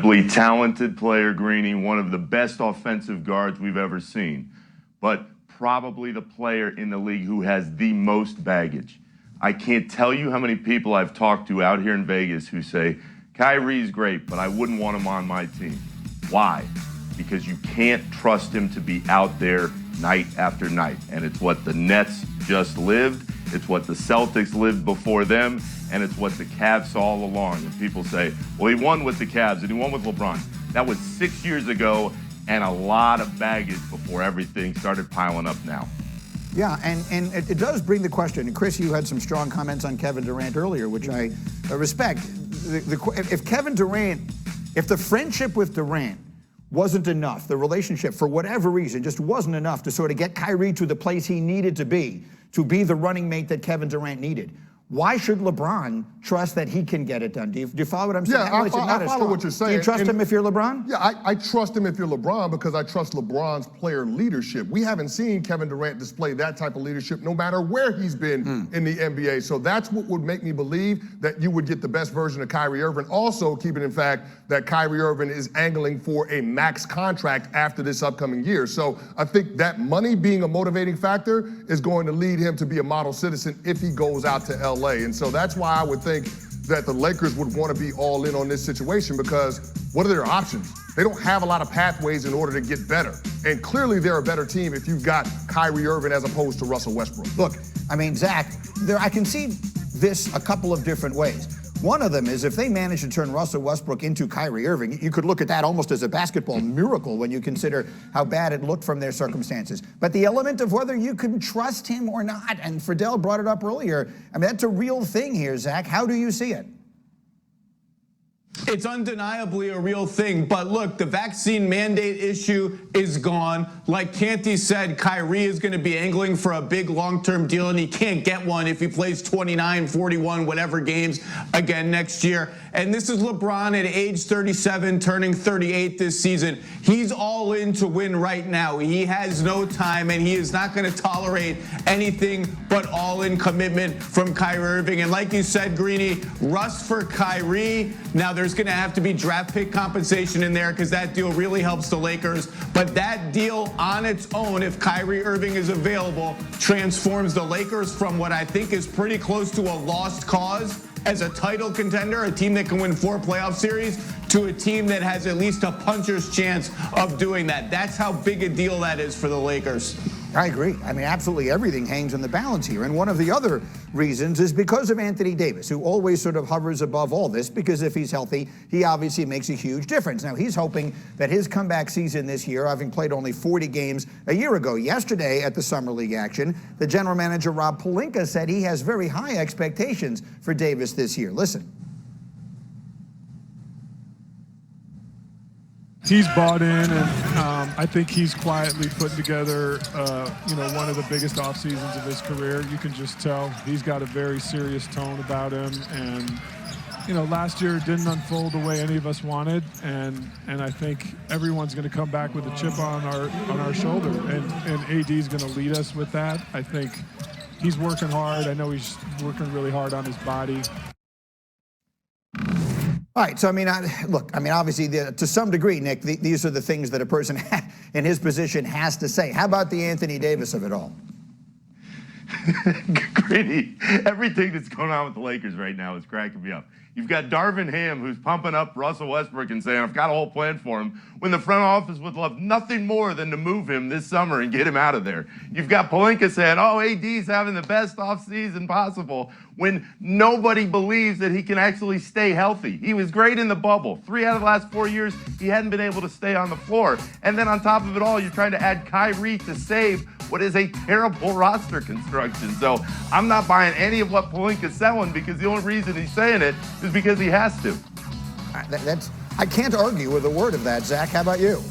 incredibly talented player, Greeny, one of the best offensive guards we've ever seen, but probably the player in the league who has the most baggage. I can't tell you how many people I've talked to out here in Vegas who say, Kyrie's great, but I wouldn't want him on my team. Why? Because you can't trust him to be out there night after night. And it's what the Nets just lived, it's what the Celtics lived before them, and it's what the Cavs saw all along. And people say, well, he won with the Cavs and he won with LeBron. That was 6 years ago, and a lot of baggage before everything started piling up now. Yeah, and it does bring the question, and Chris, you had some strong comments on Kevin Durant earlier, which I respect. If Kevin Durant, if the friendship with Durant wasn't enough, the relationship, for whatever reason, just wasn't enough to sort of get Kyrie to the place he needed to be the running mate that Kevin Durant needed, why should LeBron trust that he can get it done? Do you follow what I'm saying? Yeah, I follow what you're saying. Do you trust him if you're LeBron? Yeah, I trust him if you're LeBron because I trust LeBron's player leadership. We haven't seen Kevin Durant display that type of leadership no matter where he's been in the NBA. So that's what would make me believe that you would get the best version of Kyrie Irving. Also, keeping in fact that Kyrie Irving is angling for a max contract after this upcoming year. So I think that money being a motivating factor is going to lead him to be a model citizen if he goes out to LA. And so that's why I would think that the Lakers would want to be all in on this situation because what are their options? They don't have a lot of pathways in order to get better. And clearly they're a better team if you've got Kyrie Irving as opposed to Russell Westbrook. Look, I mean, Zach, I can see this a couple of different ways. One of them is if they manage to turn Russell Westbrook into Kyrie Irving, you could look at that almost as a basketball miracle when you consider how bad it looked from their circumstances. But the element of whether you can trust him or not, and Friedel brought it up earlier, I mean, that's a real thing here, Zach. How do you see it? It's undeniably a real thing, but look, the vaccine mandate issue is gone. Like Canty said, Kyrie is going to be angling for a big long-term deal, and he can't get one if he plays 29, 41, whatever games again next year. And this is LeBron at age 37, turning 38 this season. He's all in to win right now. He has no time, and he is not going to tolerate anything but all-in commitment from Kyrie Irving. And like you said, Greeny, Russ for Kyrie. Now, there's going to have to be draft pick compensation in there because that deal really helps the Lakers. But that deal on its own, if Kyrie Irving is available, transforms the Lakers from what I think is pretty close to a lost cause as a title contender, a team that can win 4 playoff series, to a team that has at least a puncher's chance of doing that. That's how big a deal that is for the Lakers. I agree. I mean, absolutely everything hangs in the balance here. And one of the other reasons is because of Anthony Davis, who always sort of hovers above all this, because if he's healthy, he obviously makes a huge difference. Now, he's hoping that his comeback season this year, having played only 40 games a year ago, yesterday at the Summer League action, the general manager, Rob Pelinka, said he has very high expectations for Davis this year. Listen. He's bought in, and I think he's quietly putting together, one of the biggest off seasons of his career. You can just tell he's got a very serious tone about him, and last year didn't unfold the way any of us wanted, and I think everyone's going to come back with a chip on our shoulder, and AD's going to lead us with that. I think he's working hard. I know he's working really hard on his body. All right, so I mean, obviously, to some degree, Nick, these are the things that a person in his position has to say. How about the Anthony Davis of it all? Greeny, everything that's going on with the Lakers right now is cracking me up. You've got Darvin Ham, who's pumping up Russell Westbrook and saying, I've got a whole plan for him, when the front office would love nothing more than to move him this summer and get him out of there. You've got Pelinka saying, oh, AD's having the best offseason possible, when nobody believes that he can actually stay healthy. He was great in the bubble. 3 out of the last 4 years, he hadn't been able to stay on the floor. And then on top of it all, you're trying to add Kyrie to save what is a terrible roster construction. So I'm not buying any of what Pelinka's selling, because the only reason he's saying it is because he has to. I can't argue with a word of that, Zach. How about you?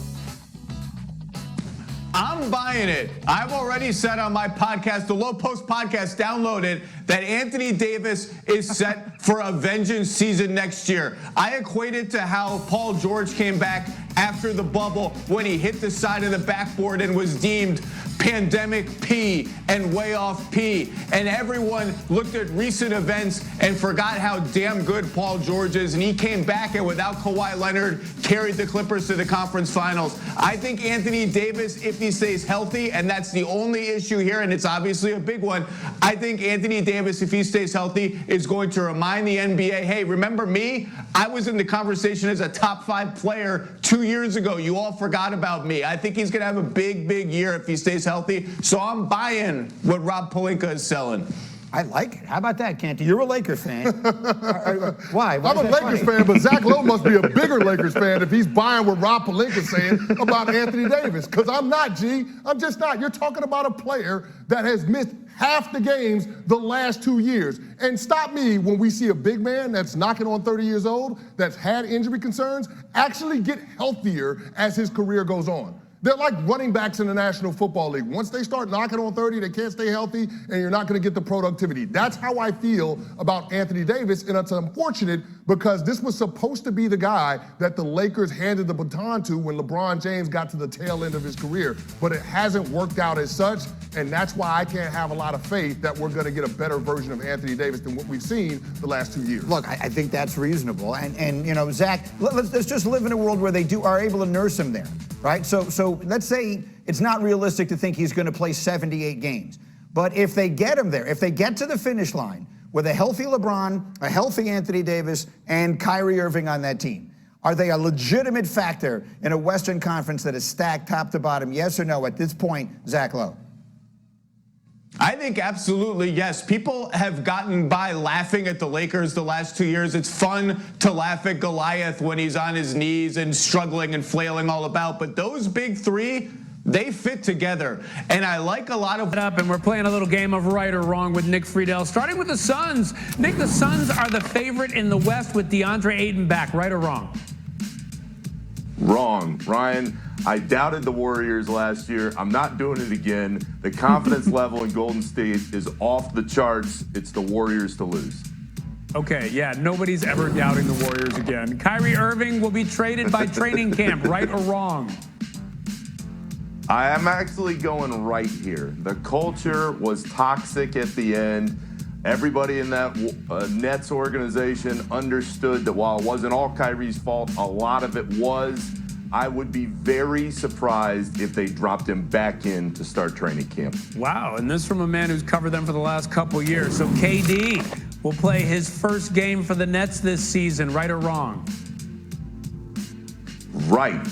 I'm buying it. I've already said on my podcast, the Low Post podcast, downloaded, that Anthony Davis is set for a vengeance season next year. I equate it to how Paul George came back after the bubble when he hit the side of the backboard and was deemed pandemic P and way off P, and everyone looked at recent events and forgot how damn good Paul George is, and he came back and without Kawhi Leonard carried the Clippers to the conference finals. I think Anthony Davis, if he stays healthy, and that's the only issue here, and it's obviously a big one, I think Anthony Davis, if he stays healthy, is going to remind the NBA, hey, remember me? I was in the conversation as a top 5 player 2 years ago. You all forgot about me. I think he's going to have a big, big year if he stays healthy. So I'm buying what Rob Pelinka is selling. I like it. How about that, Canty? You're a Lakers fan. Why? I'm a Lakers fan, but Zach Lowe must be a bigger Lakers fan if he's buying what Rob Pelinka's saying about Anthony Davis. Because I'm not, G. I'm just not. You're talking about a player that has missed half the games the last 2 years. And stop me when we see a big man that's knocking on 30 years old, that's had injury concerns, actually get healthier as his career goes on. They're like running backs in the National Football League. Once they start knocking on 30, they can't stay healthy, and you're not going to get the productivity. That's how I feel about Anthony Davis, and it's unfortunate because this was supposed to be the guy that the Lakers handed the baton to when LeBron James got to the tail end of his career. But it hasn't worked out as such, and that's why I can't have a lot of faith that we're going to get a better version of Anthony Davis than what we've seen the last 2 years. Look, I think that's reasonable. And you know, Zach, let's just live in a world where they are able to nurse him there, right? So let's say it's not realistic to think he's going to play 78 games. But if they get him there, if they get to the finish line with a healthy LeBron, a healthy Anthony Davis, and Kyrie Irving on that team, are they a legitimate factor in a Western Conference that is stacked top to bottom? Yes or no at this point, Zach Lowe? I think absolutely yes. People have gotten by laughing at the Lakers the last 2 years. It's fun to laugh at Goliath when he's on his knees and struggling and flailing all about. But those big three, they fit together. And I like a lot of... And we're playing a little game of right or wrong with Nick Friedel. Starting with the Suns. Nick, the Suns are the favorite in the West with DeAndre Ayton back. Right or wrong? Wrong. Ryan, I doubted the Warriors last year. I'm not doing it again. The confidence level in Golden State is off the charts. It's the Warriors to lose. Okay, yeah, nobody's ever doubting the Warriors again. Kyrie Irving will be traded by training camp. Right or wrong? I am actually going right here. The culture was toxic at the end. Everybody in that Nets organization understood that while it wasn't all Kyrie's fault, a lot of it was. I would be very surprised if they dropped him back in to start training camp. Wow, and this from a man who's covered them for the last couple years. So KD will play his first game for the Nets this season. Right or wrong? Right.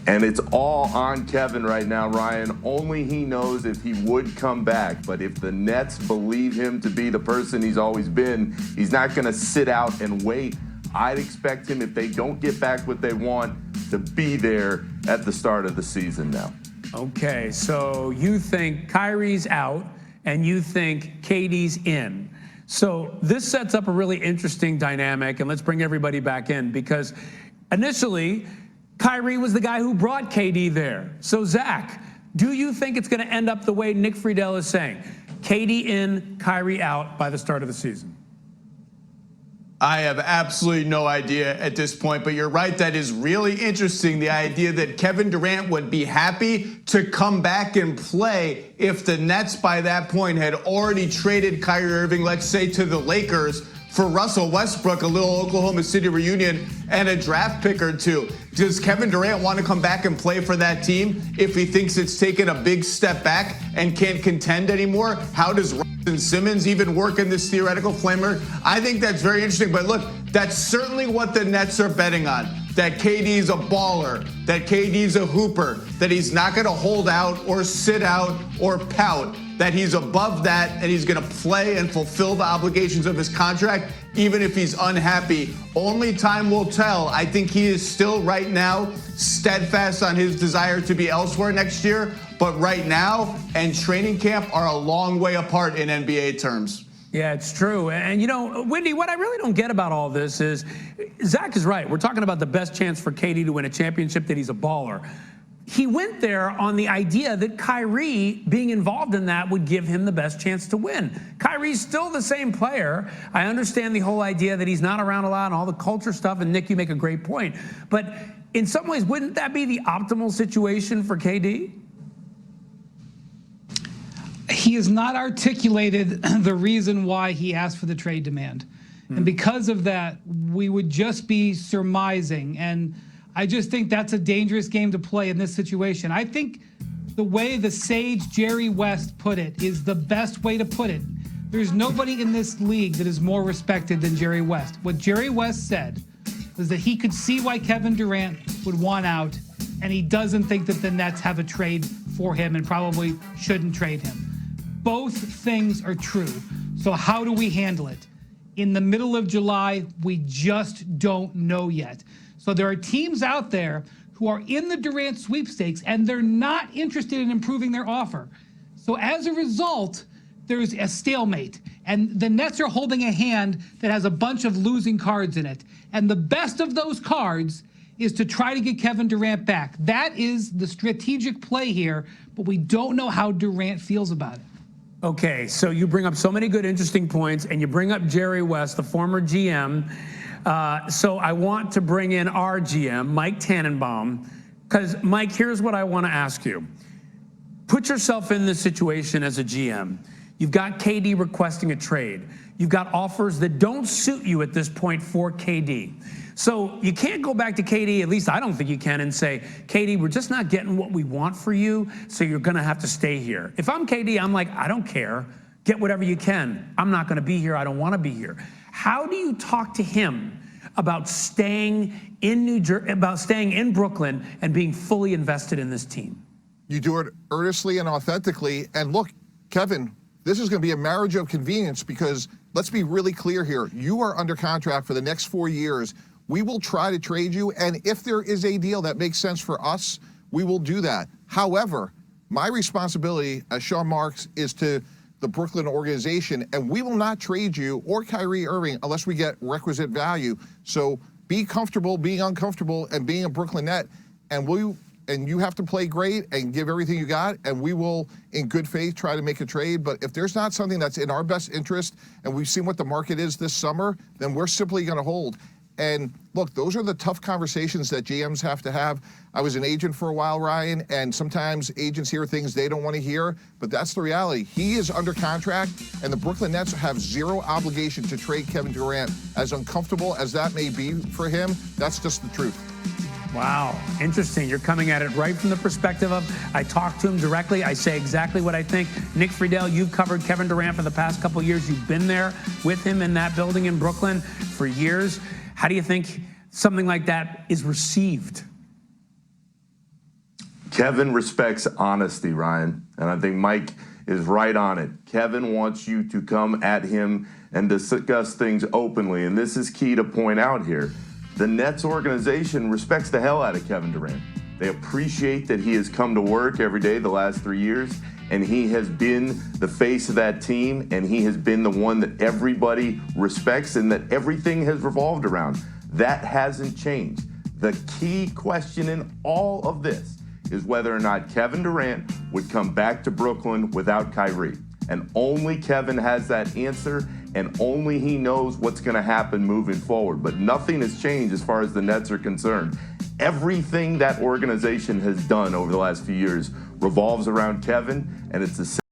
And it's all on Kevin right now, Ryan. Only he knows if he would come back. But if the Nets believe him to be the person he's always been, he's not going to sit out and wait. I'd expect him, if they don't get back what they want, to be there at the start of the season now. Okay, so you think Kyrie's out and you think KD's in. So this sets up a really interesting dynamic, and let's bring everybody back in because initially, Kyrie was the guy who brought KD there. So, Zach, do you think it's going to end up the way Nick Friedel is saying? KD in, Kyrie out by the start of the season? I have absolutely no idea at this point, but you're right. That is really interesting. The idea that Kevin Durant would be happy to come back and play if the Nets by that point had already traded Kyrie Irving, let's say, to the Lakers for Russell Westbrook, a little Oklahoma City reunion, and a draft pick or two. Does Kevin Durant want to come back and play for that team if he thinks it's taken a big step back and can't contend anymore? How does Russell Simmons even work in this theoretical flamer? I think that's very interesting. But look, that's certainly what the Nets are betting on. That KD's a baller, that KD's a hooper, that he's not going to hold out or sit out or pout, that he's above that and he's going to play and fulfill the obligations of his contract, even if he's unhappy. Only time will tell. I think he is still right now steadfast on his desire to be elsewhere next year, but right now and training camp are a long way apart in NBA terms. Yeah, it's true. And, you know, Wendy, what I really don't get about all this is Zach is right. We're talking about the best chance for KD to win a championship, that he's a baller. He went there on the idea that Kyrie being involved in that would give him the best chance to win. Kyrie's still the same player. I understand the whole idea that he's not around a lot and all the culture stuff. And, Nick, you make a great point. But in some ways, wouldn't that be the optimal situation for KD? he has not articulated the reason why he asked for the trade demand. And because of that, we would just be surmising. And I just think that's a dangerous game to play in this situation. I think the way the sage Jerry West put it is the best way to put it. There's nobody in this league that is more respected than Jerry West. What Jerry West said was that he could see why Kevin Durant would want out, and he doesn't think that the Nets have a trade for him and probably shouldn't trade him. Both things are true. So how do we handle it? In the middle of July, we just don't know yet. So there are teams out there who are in the Durant sweepstakes, and they're not interested in improving their offer. So as a result, there's a stalemate. And the Nets are holding a hand that has a bunch of losing cards in it. And the best of those cards is to try to get Kevin Durant back. That is the strategic play here, but we don't know how Durant feels about it. Okay, so you bring up so many good, interesting points, and you bring up Jerry West, the former GM. So I want to bring in our GM, Mike Tannenbaum, because, Mike, here's what I want to ask you. Put yourself in this situation as a GM. You've got KD requesting a trade. You've got offers that don't suit you at this point for KD. So you can't go back to KD, at least I don't think you can, and say, KD, we're just not getting what we want for you, so you're going to have to stay here. If I'm KD, I'm like, I don't care. Get whatever you can. I'm not going to be here. I don't want to be here. How do you talk to him about staying in Brooklyn and being fully invested in this team? You do it earnestly and authentically. And look, Kevin, this is going to be a marriage of convenience because let's be really clear here. You are under contract for the next 4 years. We will try to trade you, and if there is a deal that makes sense for us, we will do that. However, my responsibility as Sean Marks is to the Brooklyn organization, and we will not trade you or Kyrie Irving unless we get requisite value. So be comfortable being uncomfortable and being a Brooklyn Net, and you have to play great and give everything you got, and we will, in good faith, try to make a trade. But if there's not something that's in our best interest, and we've seen what the market is this summer, then we're simply going to hold. And look, those are the tough conversations that GMs have to have. I was an agent for a while, Ryan, and sometimes agents hear things they don't want to hear, but that's the reality. He is under contract, and the Brooklyn Nets have zero obligation to trade Kevin Durant. As uncomfortable as that may be for him, that's just the truth. Wow, interesting. You're coming at it right from the perspective of, I talk to him directly, I say exactly what I think. Nick Friedel, you've covered Kevin Durant for the past couple of years. You've been there with him in that building in Brooklyn for years. How do you think something like that is received? Kevin respects honesty, Ryan, and I think Mike is right on it. Kevin wants you to come at him and discuss things openly, and this is key to point out here. The Nets organization respects the hell out of Kevin Durant. They appreciate that he has come to work every day the last 3 years, and he has been the face of that team, and he has been the one that everybody respects and that everything has revolved around. That hasn't changed. The key question in all of this is whether or not Kevin Durant would come back to Brooklyn without Kyrie. And only Kevin has that answer, and only he knows what's going to happen moving forward. But nothing has changed as far as the Nets are concerned. Everything that organization has done over the last few years revolves around Kevin, and it's the same.